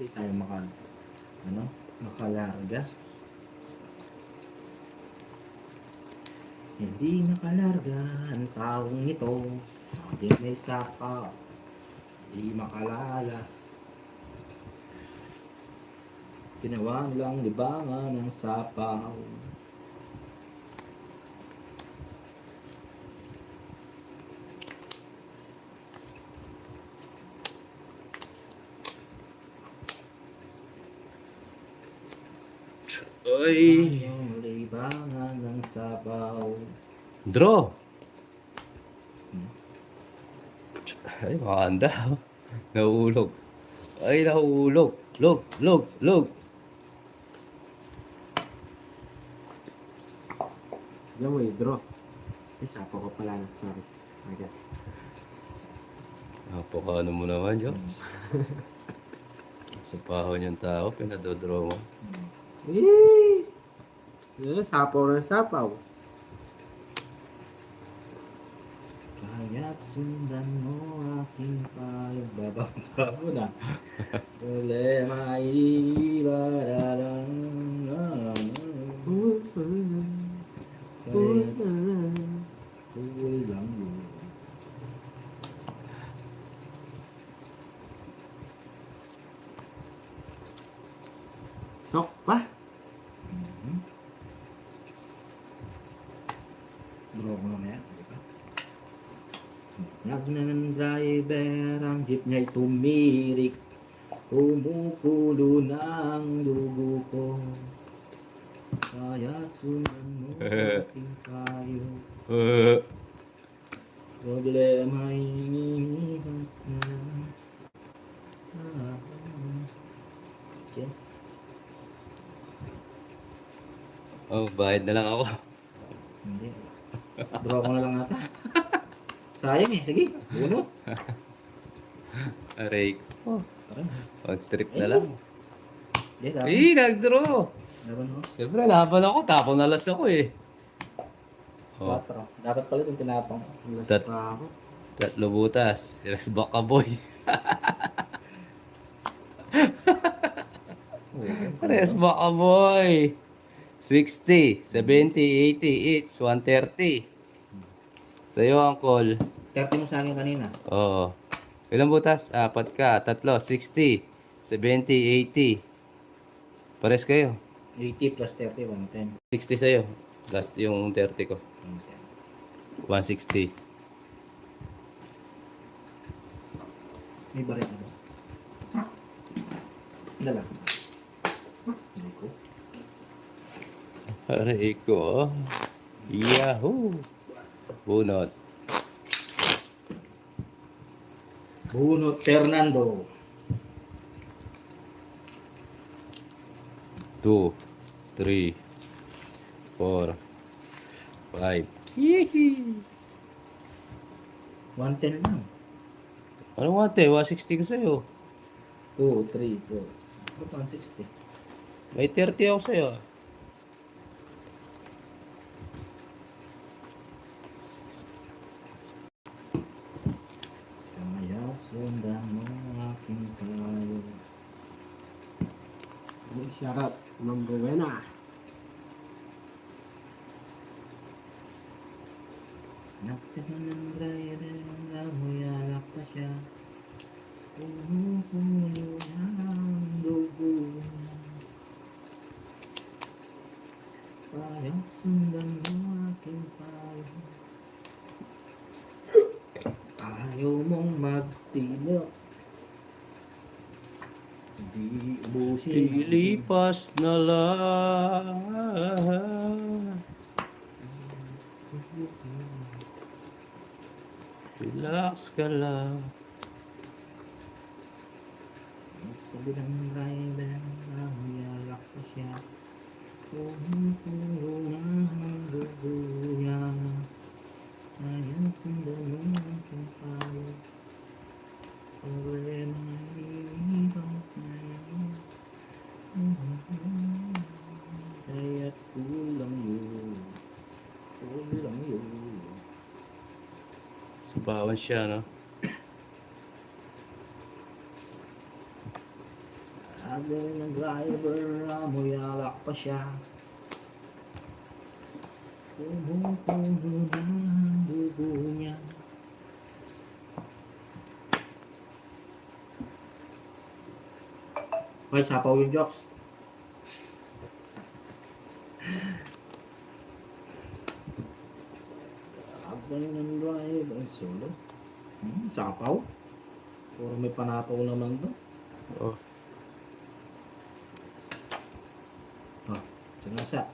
Hindi tayo makalarga. Hindi nakalarga ang taong ito. Aking may saka. Hindi makalalas. Ginawa nilang libangan ng sapaw. Ay. Ang libangan ng sapaw. Draw. Ay, makanda. Nahulog. Ay, nahulog. Log. Diyan draw. Ay, sapaw ko pala. Sorry. I guess. Napakano mo naman, Diyos. Sa pahon yung tao, pinadodraw mo. Sapaw na sapaw. Kaya't sundan mo aking payo. Bababa na. Problema ibararang. Kaya't lang mo. Sok pa. Draw ko naman yan. Nagnan driver, ang jeep niya'y tumirik. Kumukulo ng dugo ko. Kaya sundan mo aking payo. Problema'y iniwas na. Yes. Oh, bayad na lang ako. Hindi. Draw ko na lang ata. Sayang eh. Sige. Bunot. Aray ko. Pag-trip na Eh. lang. Hindi, dapat. Nag-draw. Dapat mo. Siyempre, laban ako. Tapon na las ako eh. Oh, 4. Dapat pala itong tinapang. Last Tat- pa ako. 3 butas. Rest back ka, boy. Rest back ka, boy. 60, 70, 80, it's 130. Sa'yo, Uncle. 30 mo sa akin kanina. Oo. Ilang butas? 4 ka. 3, 60, 70, 80. Pares kayo. 80 plus 30, 110. 60 sa'yo. Last yung 30 ko. 110. 160. May barit na ba? Dala. Hindi ko. Aray ko. Yahoo! Bunot. Bunot Fernando. 2, 3, 4, 5. Yee! 110 lang. Ano nga, te? 160 ko sa'yo. 2, 3, 4. Ba't 160? May 30 ako sa'yo. Kaya sundan mo aking payo. Shoutout, Ma'am Rowena. Nakita ng driver, namuyalak pa siya. Pumupulo ng dugo. Kaya sundan mo aking payo. Ayaw mong magtino. Di ubusin. Ilipas na lang. Relax ka lang. Sabi ng driver, namuyalak pa siya. Pumupulo ng dugo niya. Ayaw sundan mo aking payo. Problema iibas na yun. Kaya't kulang yun. Kulang yun. Sa bawan siya, no? Sabi ng driver, amoy alak pa siya. Kumukulo ng dugo niya. Okay, sapaw yung jokes. Sabi ng driver, solo. Sapaw? Puro may panapaw naman to. Oh. Oh, sinasa.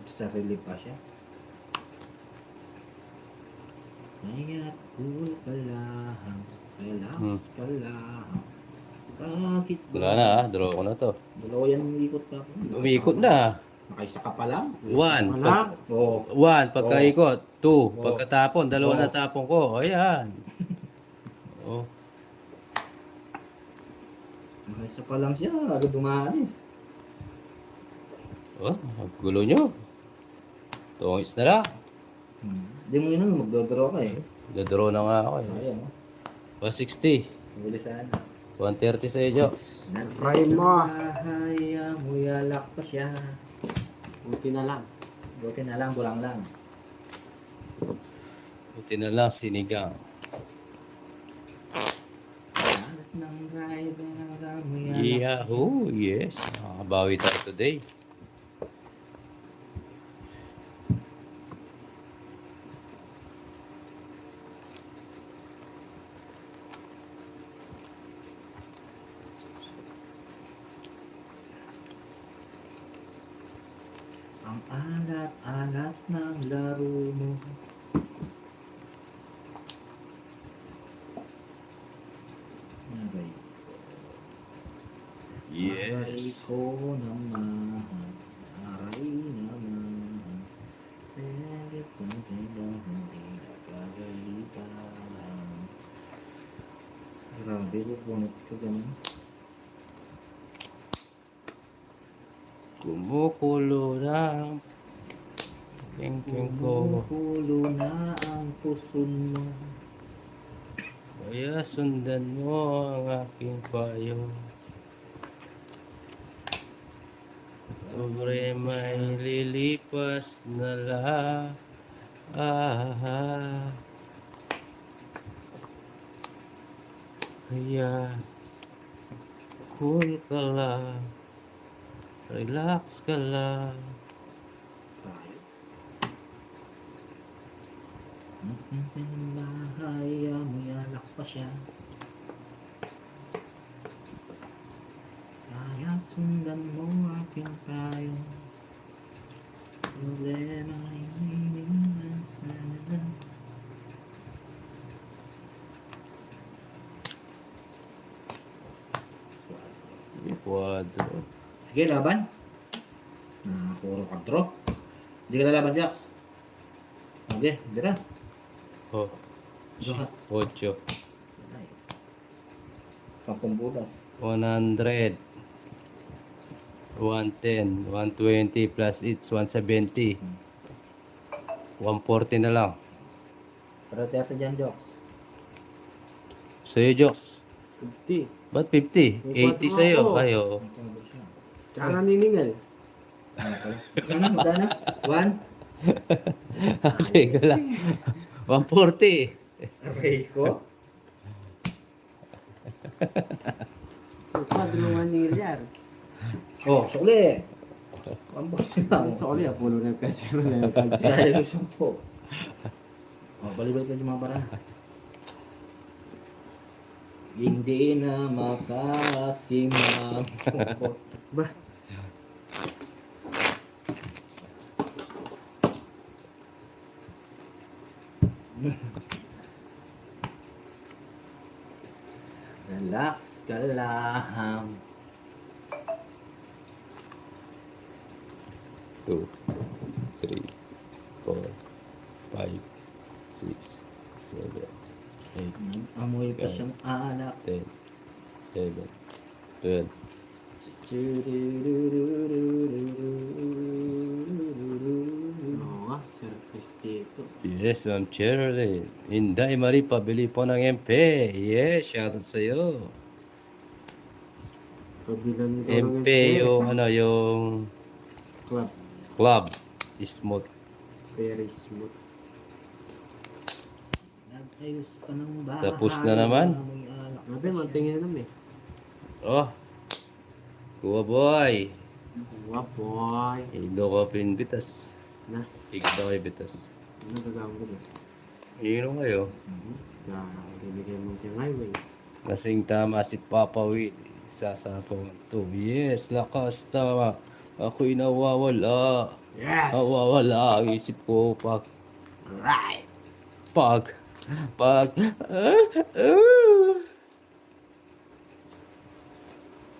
Sarili pa siya. Kaya't cool ka lang, relax ka lang. Bakit ba? Wala na ah. Draw ko na to. Dalawa yan umikot ka. Umikot na. Nakaisa ka pa lang. One. Wala. Oh. One, pagkaikot. Two, Oh. pagkatapon. Dalawa Oh. na tapon ko. Ayan. Oh. Nakaisa pa lang siya. Agad dumalis. Oh, gulo nyo. Tungis na lang. Hindi mo yun, magdodraw ka eh. Gadraw na nga ako. Eh. Sayang. 160. Huli saan? 130 sa'yo, Jokes. Try mo. Bahay, amuyalak pa siya. Buti na lang. Buti na lang, bulang lang. Buti na lang, sinigang. Alat ng driver, amuyalak. Yahoo! Yes. Nakakabawi tayo today. Ang alat-alat ng laro mo. Aray. Aray Yes. ko naman. Aray naman. Pwede kung hindi nakagalitan. Grabe, bupunot ko ganun. Kumukulo ng king ko. Kumukulo na ang puso mo. Kaya sundan mo ang aking payo. Sobre may lilipas na lang. Kaya cool ka lang. Relax ka lang. Bahay, amuyalak pa siya. Kaya sundan mo aking payo. Problema ay iniwas na. Quadro. Sige, laban. Puro ka draw. Hindi ka lalaban, Jax. Okay, dira. Oh. Draw ka. 8. 10 butas. 100. 110. 120 plus each 170. 140 na lang. Para tiyata dyan, Jax. Sa'yo, Joks. 50. Ba't 50? May 80 4 sa'yo. ako. Ayo. Tsaka naniningal. Magkano? Magkano? 1? Teka lang. 140. Aray ko. Quadro manilyar. Oh, sukli. Pambos lang. Sa uli, pulo na kasi na Dahil gusto po. Oh, balik-balik lang yung mga bara. Hindi na makasimang. Ba? Relax ka lang. 2, 3, 4, 5, 6, 7, 8, Amoy pa siyang alak. 10, 11, 12. Oo nga, sir. Estito. Yes, Ma'am Cheryl. Inday Marie, pabili po ng MP. Yes, shoutout sa'yo. Pabilan ko MP yung ano, yung Club. club. Smooth. Very smooth. Nag-ayos pa ng bahay. Tapos na naman. Amoy alak. Sabi, mantingin na namin. Oh. Kuha boy. Wow, boy. Indo ko pinbitas. Na, Igda ko bitas. ano gagawin ko ba? Hiro kayo. Binigay mo kay highway. Kasing tama si Papa Will. Sasapong to. Yes, lakas tama. Ako'y nawawala. Yes! Nawawala ang isip ko pag Alright! pag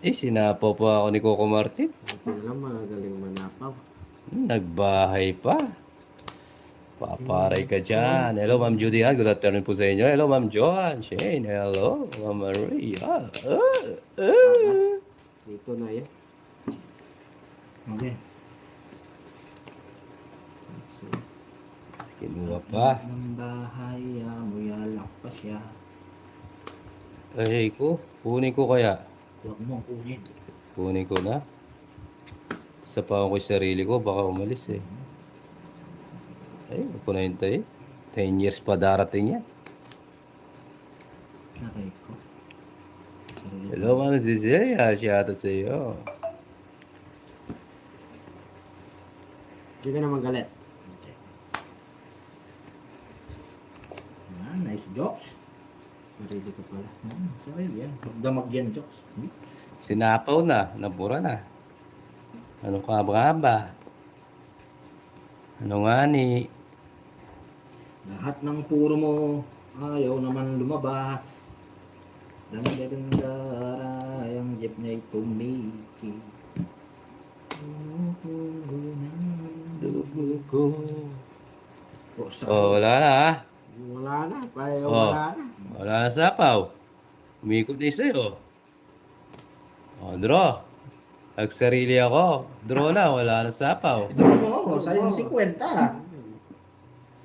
sinapaw pa ako ni Coco Martin. Ito na lang, magagaling manapaw. Nagbahay pa. Paparay ka dyan. Hello, Ma'am Judy. Good afternoon po sa inyo. Hello, Ma'am Joan. Shane. Hello, Ma'am Maria. Dito na yan. Okay. Kinuha pa. Ng bahay, amoy alak pa siya. Ay ko. Kunin ko kaya. Huwag mong kunin. Kunin ko na. Sa pa ko yung sarili ko. Baka umalis eh. Ay, huwag ko na hintay. 10 years pa darating yan. Nakay ko. Hello, Ma'am Cecilia. Shoutout sa iyo. Hindi ka na magalit. Ah, nice jokes. Sarili ko pala. Sorry yan. Magdamag yan jokes. Sinapaw na. Nabura na. Ano ka ba? Ano nga ni? Lahat ng puro mo ayaw naman lumabas. Dangdara yung jeep niya'y tumiki. Dugo ko. O, sa Oh, wala na ha? Wala na. Pareho Oh. wala na. Wala na sapaw. Umikot na isa oh. Oh, draw. Nagsarili ako. Draw na, wala na sapaw. ito mo, sayang 50.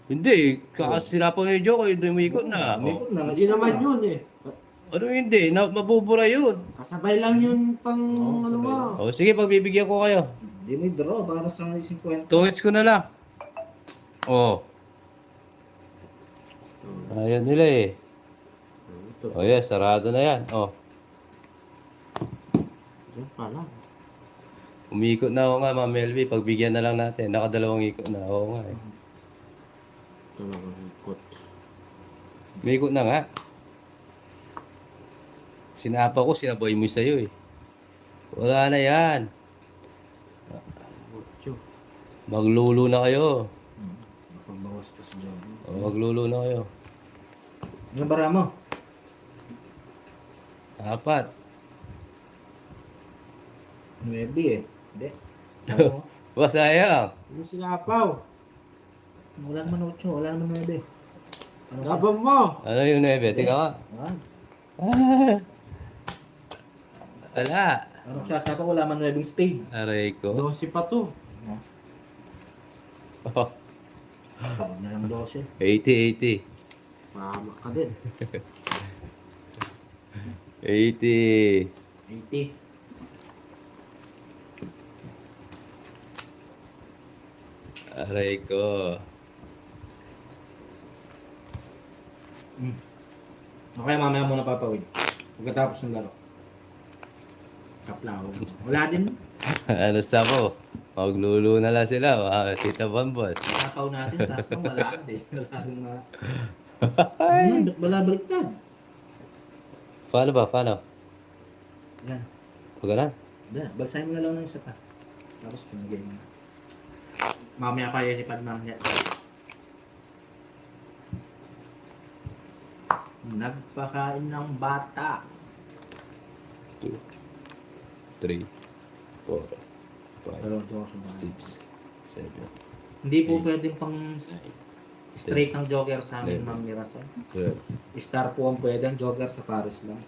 Hindi, kakasinapaw ni Joko, hindi umikot na. Oh. Umikot na. Hindi naman yun eh. Ano hindi? Mabubura yun. Kasabay lang yun pang ano mo. Oh, sige, pagbibigyan ko kayo. Hindi mo draw para sa 50. 2 hits ko na lang. Oh. Ayan nila eh. Ito. Oh yeah, sarado na yan. Oh. Diyan pala. Umikot na ako nga, Ma'am Melvie. Pagbigyan na lang natin. Nakadalawang ikot na. Oo nga eh. Ito lang ang ikot. Umikot na nga. Sinapa ko, sinaboy mo sa'yo eh. Wala na yan. Ocho. Maglulo na kayo. Pagbawas pa sa job. Oh, maglulo na kayo. Ano bara mo? 4. 9 eh. Hindi. Sabi mo, Ba, sayang. Yung sinapaw. wala naman 8, wala naman 9. Ano ka? Gabang mo. Ano yung 9? Tingnan ka. Ah, Ah. Wala. anong sasapa? Wala man 9 spade. Aray ko. 12 pa to. Oh, Tawag na lang 12. 80. Pahamak ka din. 80. 80. Aray ko. Okay, mamaya muna papawid. Pagkatapos ng laro. Kaplaw. Wala din. Ano sa ko? Maglulo na lang sila. Tita Bambol. Kapaw natin. Tapos pa wala din. Wala din na. Ayun, ba't wala baliktad? Paano ba? Paano? Yan. Pagalan? Hindi. Balsahin mo na lang ng isa pa. Tapos pinagay mo na. Mamaya pa lilipad mamaya. Nagpakain ng bata. 2, 3, 4, Pero 5, Diyos ba? 6, 7, Hindi po pwedeng pang 9, straight ang joker sa amin, Ma'am Mirason. 12. Star po ang pwede, ang joker sa Paris lang.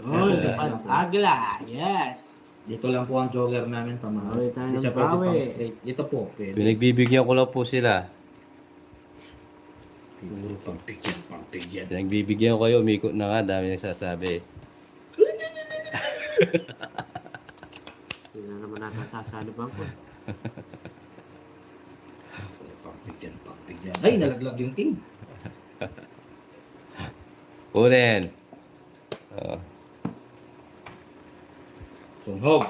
Oh, dapat agla. Yes. Dito lang po ang joker namin pamahal. Bawi tayo Hindi ng siya pwede bawi. pang straight. Dito po, pwede. Pinagbibigyan ko lang po sila. Pampig yan, pampig yan. Pinagbibigyan ko kayo, umikot na nga, dami nagsasabi. Hindi na naman natin sasalubang ko. Pampig yan. Ay, nalaglag yung team. Kunin. Oh. Sunog.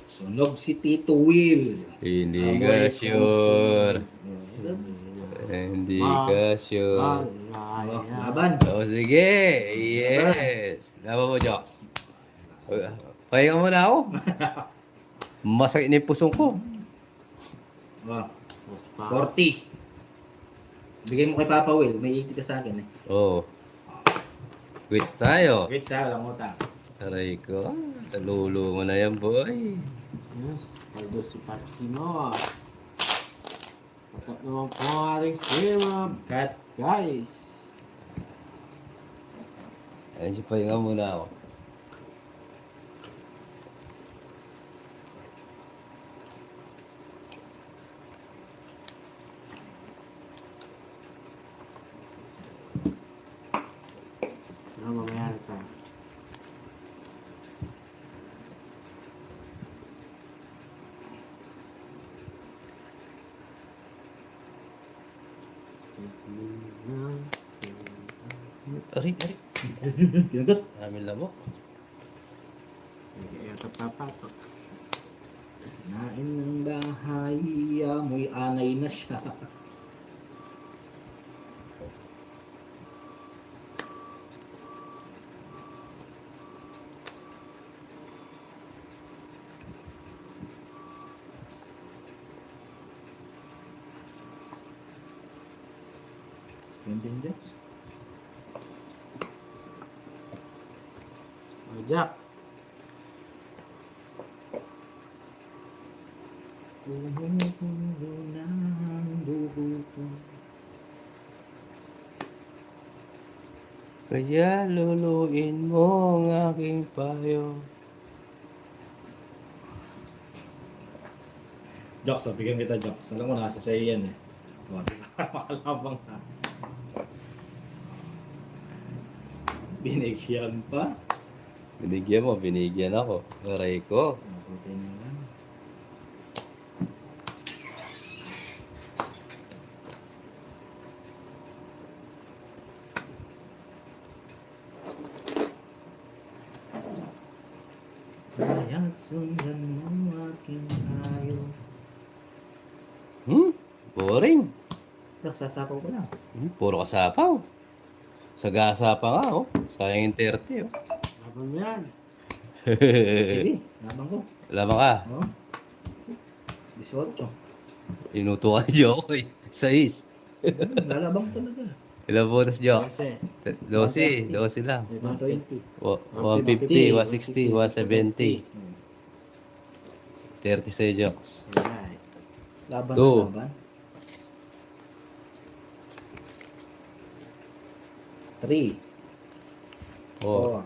Sunog si Tito Will. Hindi Amoy ka kung sure. sunog. Hindi ka sure. Oh, laban. O sige. Yes. Laban mo, Jox. Pahinga muna ako. Masakit na yung pusong ko. Oh, Mas pa. 40. Bigay mo kay Papa Will. May 80 ka sa akin eh. Oo. Quits tayo. Wait sa walang utang. Aray ko. Talulo mo na yan, boy. Yes, paldo si Papsi mo. Matap naman po ang ating stream, Cut. guys. Ayun siya, pahinga muna ako. Mamaya na tayo. Aray, aray. Kinagat. Dami lamok. Hindi ata papasok. Nain ng bahay. Amoy anay na siya. Yun din, Jax. Oh, Jack. Kaya luluin mo ang aking payo. Jax, bigyan kita, Jax. Alam mo, nasa sa'yo yan eh. Makalabang ka. Binigyan pa. Binigyan mo, binigyan ako. Aray ko. Nabuti na lang. Kaya't sundan mo aking tayo. Boring. Nagsasapaw ko lang. Puro kasapaw. Sagasa pa nga, oh. Sayang yung 30, oh. Laban mo yan. Sige, labang ko. Alam ka, Oh. 18. inuto ka ni Jokoy. 6. Lalabang talaga. Ilang botas, Jokes? 12. 12 lang. 120. 150, 160, 170. 30 sa'yo, Jokes. Alright. Laban Two. na laban. 3, 4,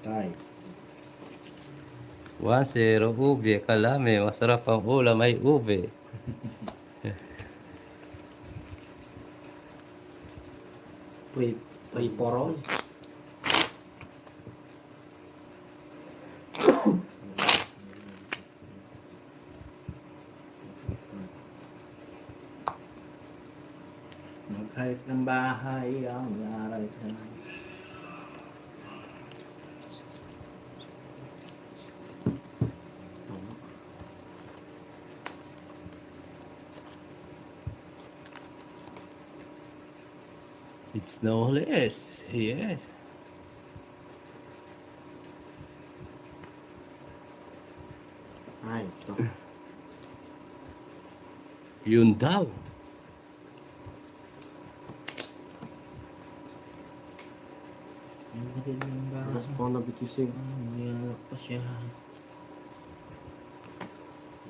5. 1-0, ube, kalame. Masarap ang ulam ay ube. Pre poro. Maghalit ng bahay ang aral sa It's no less. Yes. Ay, ito. Yun daw. maghalit ng bahay. Alas po na bitisig. Mayalak pa siya.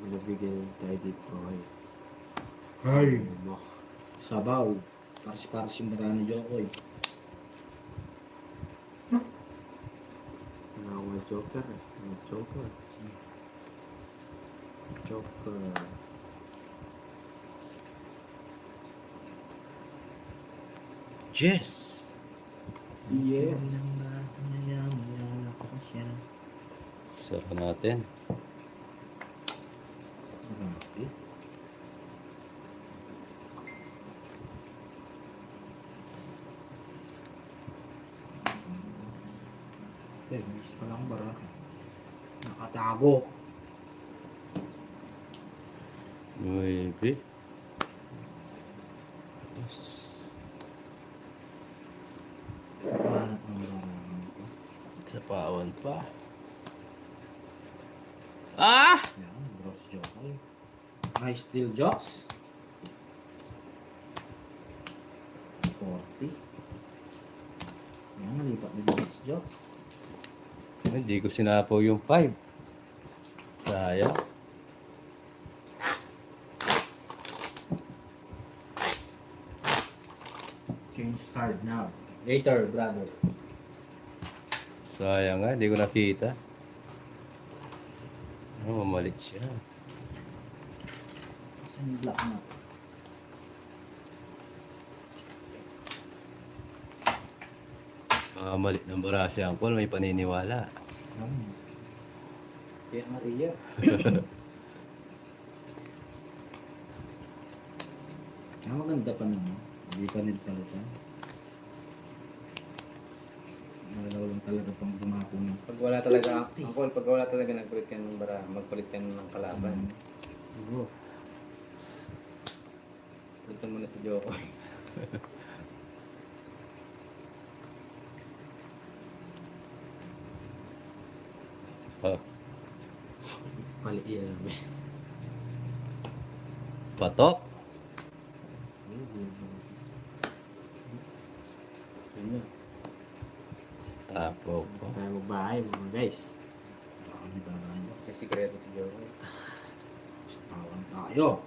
Malabigyan tayo dito. Ay. Ay! Ano? Sabaw. Paris-paris yung mata ni Jokoy. Mga joker. Mga joker. Joker. Yes! Yes. Sara natin. Grabe. Miss pa lang bara. Nakatago. Maybe. Yes. Banat ng maraming ito. Sa pawan pa. Ah! Yan, Bros Joker. Nice deal, Joks. 40. Yan, nalipat din Bros Joks. Hindi ko sinapaw yung 5. Sayang. Change card now. Later, brother. Sayang nga, hindi ko nakita. Mamalit siya. Saan yung black na? Mamalit ng bara si Uncle, may paniniwala. Kaya Maria. Maganda pa naman. Hindi pa palitan. Malaw lang talaga pang dumako ng Pag wala talaga, Uncle, pag wala talaga nagpalit ka ng bara, magpalit ka ng kalaban. siguro. Palitan mo na si Joko. Oh, Paliin. patok. Ano? Tapo po. Tayo magbahay mga guys. Kami babahan. May sikreto si Joko. Sapawan tayo.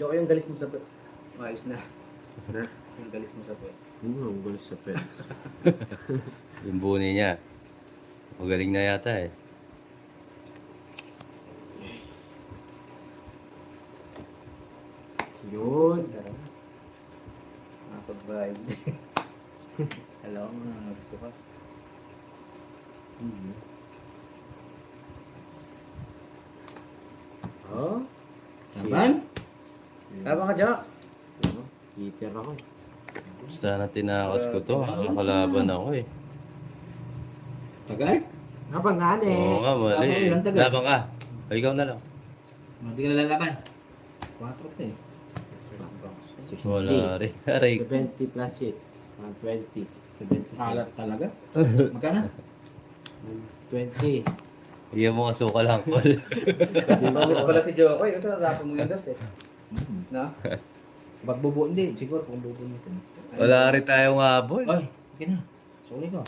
Joko, yung galis mo sa puwet. Ayos na. Yung galis mo sa puwet. Ano ang gulo sa pet? Yung buni niya. Magaling na yata eh. Yun. Sarap. Nakapag-vibe. Alam mo na gusto ka. Oh. Laban? Tama ka, Jok. Ano? Heater ako. Sana tinakas ko to. Nakakalaban ako eh. Tagal? Napangan eh. Oo nga, mali. Tama yun, tagal. Labang ka. O, ikaw na lang. Hindi ka nalalaban. 4 pa eh. 60. Wala rin. Aray. 70 plus 6. 120. 77. Alat talaga. Magkano? 20. Iyan mo kasuka lang, Col. Bonus pala si Joko. Kasi natapon mo yung dos eh. No? Pag bubuo, hindi. Siguro kung bubuo nito. Wala rin tayong habol. Ay, okay na. Sorry ko.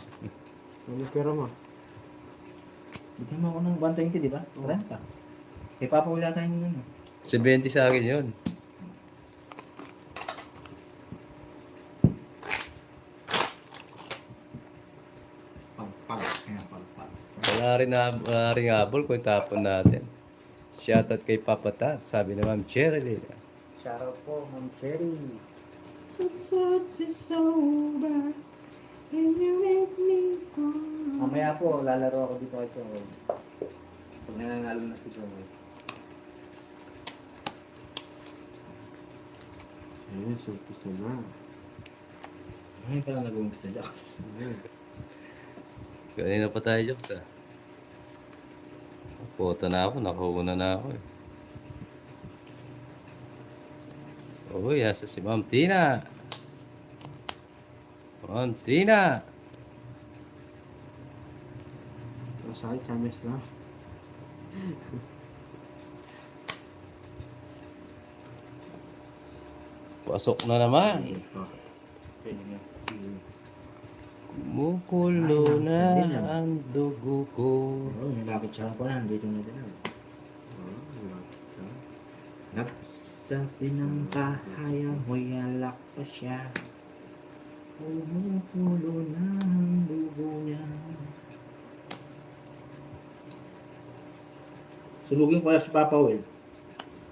Ano pera mo? Bigyan mo ako ng 120, di ba? 30. Eh, papawala tayo ng ano. 70 sa akin yun. Pagpag. Kaya pagpag. Wala rin habol kung tapon natin. Shoutout kay Papa Tat, sabi ni Ma'am Cheryl. Shoutout po, Ma'am Cherry. is over and you make me fall. Mamaya po, lalaro ako dito kay Joko. Pag nananalo na si Joko. Yes, umpisa na. Ay, pala nag-umpisa Jax. Kanina pa tayo, Jokes ah. Photo na ako, nakauna na ako eh. Uy, asa si Ma'am Tina. Ma'am Tina. Masakit, chamis na. Pasok na naman. Ito. Pwede na. Kumukulo na ang dugo ko. Oh, may bakit siya ko na. Dito na din. Oh, Sa pinangkahaya mo'y alak pa siya. Kumukulo na ang dugo niya. Sulugin ko na si Papa Will.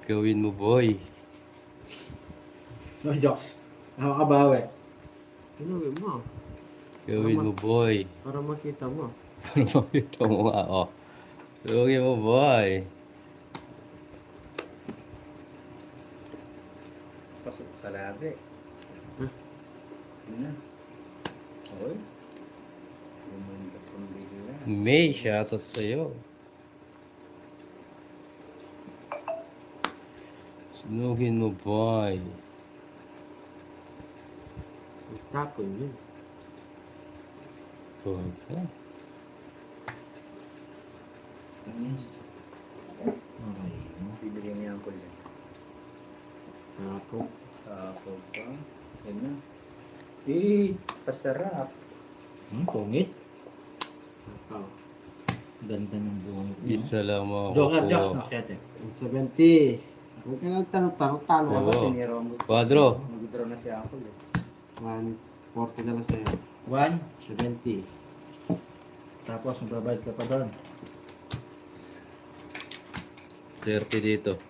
Gawin mo, boy. No jokes. Nakakabawi. Tinawin mo. Gawin mo, boy. Para makita mo. Para makita mo nga, oh. Gawin mo, boy. Pasok sa labi. Huh? Yun na. Okay. Bumanda pang bigla. May, shoutout sa'yo. Sunugin mo, boy. Tapon yun. Okay. Yes. Okay. Bibigyan niya ang kulit. Sapo. Tapos pa. Yan na. Eh, pasarap. Pungit. Sapo. Ganda ng buhok niya. Isa lang mo. Joker, jokes na. 70. Huwag ka lang tanong-tanong. Talo ka Oo. ba? Kasi ni Romo. Quadro. Mag-draw na si Apple eh. 140 na lang sa'yo. 1. 70. Tapos magbabayad ka pa doon. 30 dito.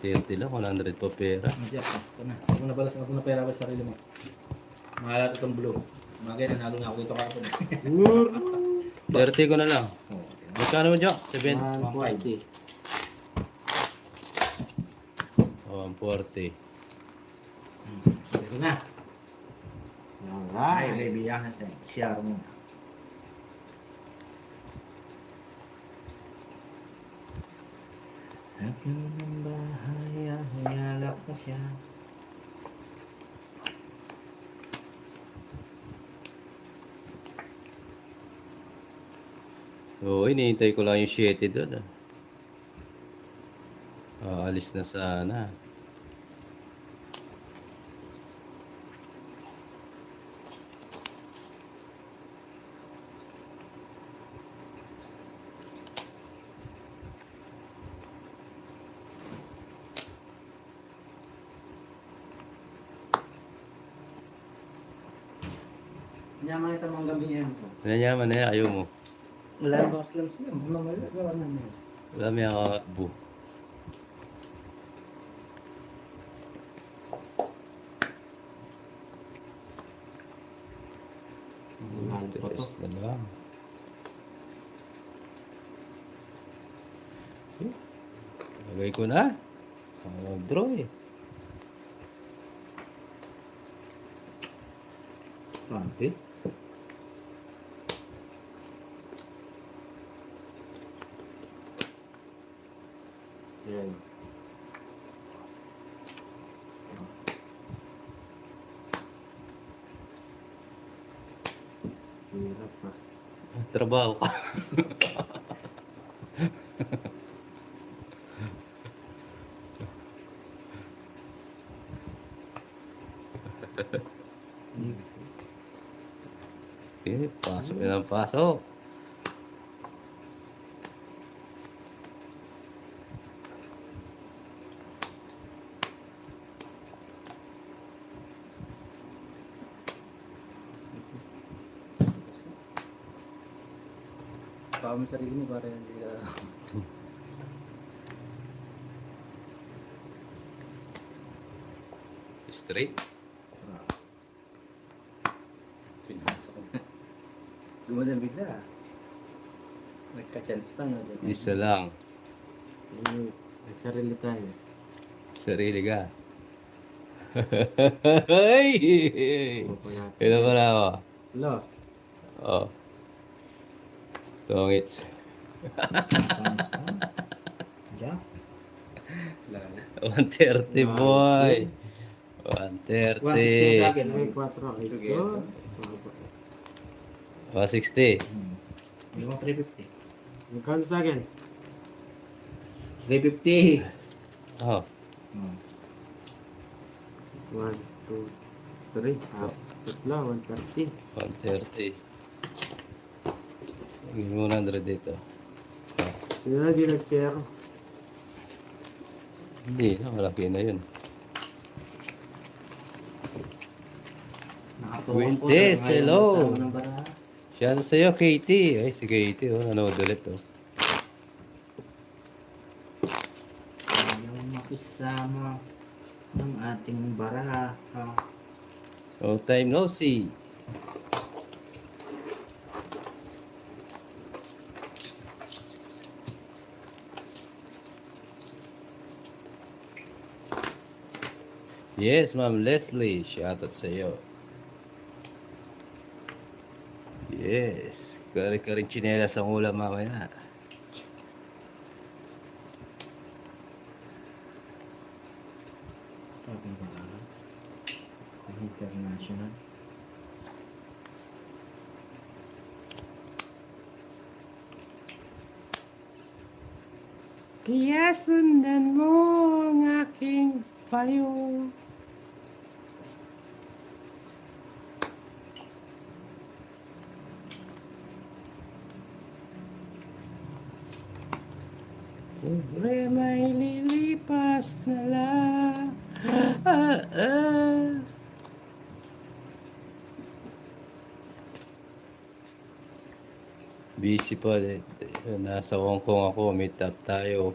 30 lang, 100 pa pera. Hindi ako. Ito na. Ako na balas. Ako na pera ba sa sarili mo. Mahalat itong blue. Mga nanalo na ako dito kapon. 30 ko na lang. Oh, okay. Magkano mo, Jack? 7? 140. Oh, 140. Ito na. Ay, Alright. baby. Yan natin. Share mo. Akin ng bahay, huyalak na siya. Oo, hinihintay ko lang yung 7 doon. Alis na sana. Nyaman ito mga gabi yan. Nanyaman na yan, ayaw mo. Wala ang boss lang siya. Wala na niya. Wala may akakbo. Nanalo pa to. Test na lang. Lagay ko na. Mag-draw eh. Pante. Yan. Hirap pa. Trabaho ka. Okay, pasok na ng pasok. Baka mo sarili mo para hindi ka... Straight. Pinasok na. Gumadan bigla. Nagka-chance pa no. Isa lang. Nagsarili tayo. Sarili ka. Hey! Opo natin. Ito pa na ako. Hello. Oh. Tongits. Diyan. Lala. 130 boy. 160 sa 130. akin. May 4. Ito. 160. Hindi mo 350. Magkano sa akin? 350. Oh. 1, 2, 3. Tatlo. 130. 130. Lagyan mo 100 dito. Hindi na di nag-zero. Hindi na, malaki na yun. Nakatuwas po. Quintes, Ngayon, hello. kasama ng baraha. Siya sa'yo, Katie. Ay, si Katie, oh. Nanood ulit, oh. Ayaw makisama. ng ating baraha. No time no see. Yes, Ma'am Leslie. Shoutout sa iyo. Yes. Kari-karing tsinelas ang ulam mamaya. Ating baraha. International. Kaya sundan mo ang aking payo. Problema'y lilipas na lang. Busy pa din. Nasa Hong Kong ako, meet up tayo.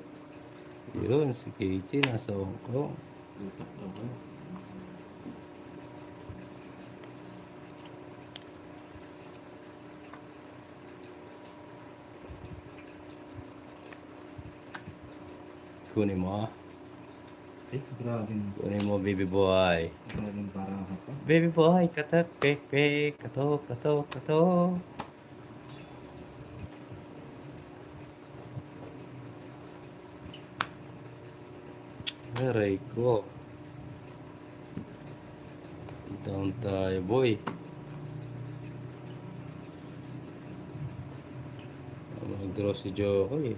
Yun, si Katie nasa Hong Kong. Utak ako. Kunin mo ah. Kunin mo, baby boy. Grabing baraha pa. Baby boy, katak, pek, pek, katok, katok, katok. Aray ko. Down tayo, boy. Mag-draw si Joko eh.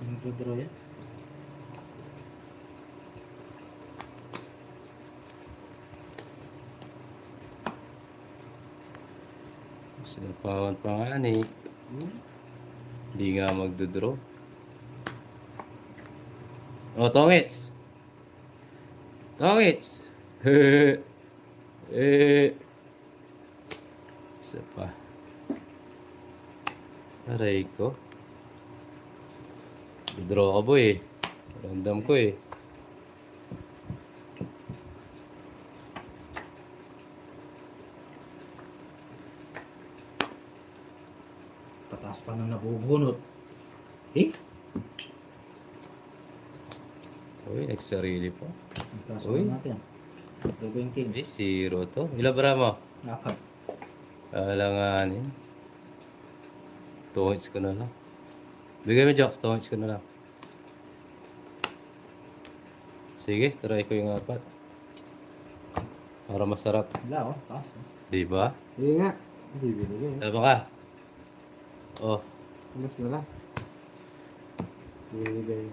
Yung draw yan? Sinapawan pa nga ni. Hindi nga magdodraw. Oh, Tongits! Tongits! Isa pa. Aray ko. Dodraw ka boy eh. Random ko eh. Pataas pa na nabubunot. Eh? Uy, nagsarili pa. Ang kaso Uy. natin. Gagawin king. Eh, zero to. Ilan ba mo? Apat. Alanganin. Tongits ko na lang. Bigay mo, Jox. Tongits ko na lang. Sige, try ko yung apat. Para masarap. Wala oh. Taas oh. Di ba? Hindi nga. Hindi binigay. Tama ka. Oh, Alas na lang. Binigay.